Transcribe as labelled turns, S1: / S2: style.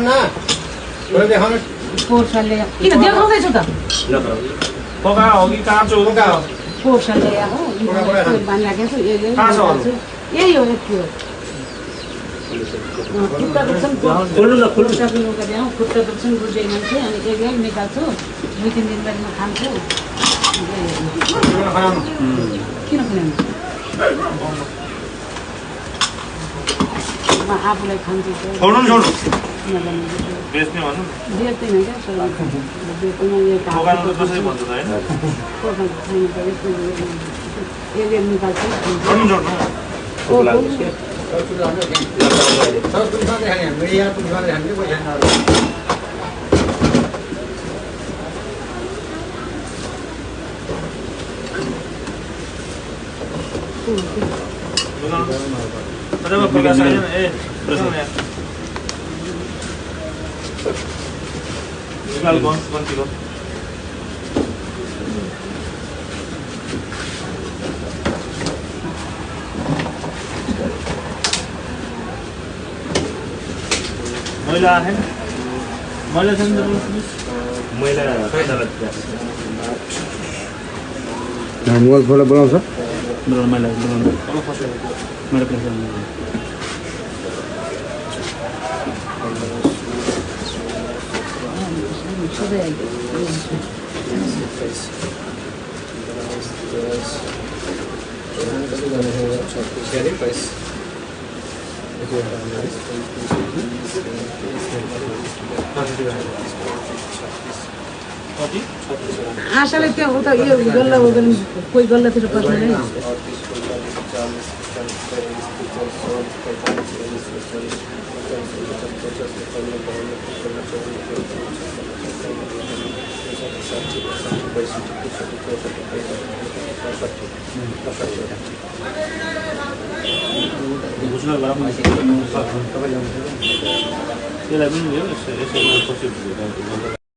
S1: न छोरा देखाउनु
S2: पोर्सलले किन देखाउँदैछु त
S3: पका हो कि काँचो हो
S1: का हो
S2: पोर्सलले हो बानिराखेको छु यही हो एक थियो खुट्टा दुख्छन् खुट्टा दुख्छन् बुझ्दै मान्छे अनि एक निकाल्छु 2-3 दिन बादमा खान्छु किन खानु म आफूलाई खान्छु
S3: छोड्नु बेच्ने भन्नु
S2: बेच्दैन क्या बेच्दैन यो
S3: दोकानमा त कसै भन्छ त हैन
S2: एक निकाल्छु
S3: छोड्नु
S1: सब कुछ खाने हैं मेरे यार कुछ खाने हैं कोई है ना
S3: अरे मैं प्रकाश आया ना ए प्रश्न है निकाल कौन किलो मैला है मैला छ नि मैला
S1: मोबाइल फोन बोलाउँछ
S3: मैला मैला प्रेस
S2: आशाले त्यहाँ उता यो गल्ला वगन कोही गल्लातिर पस्दैन है
S3: घुस्न गरम त्यसलाई पनि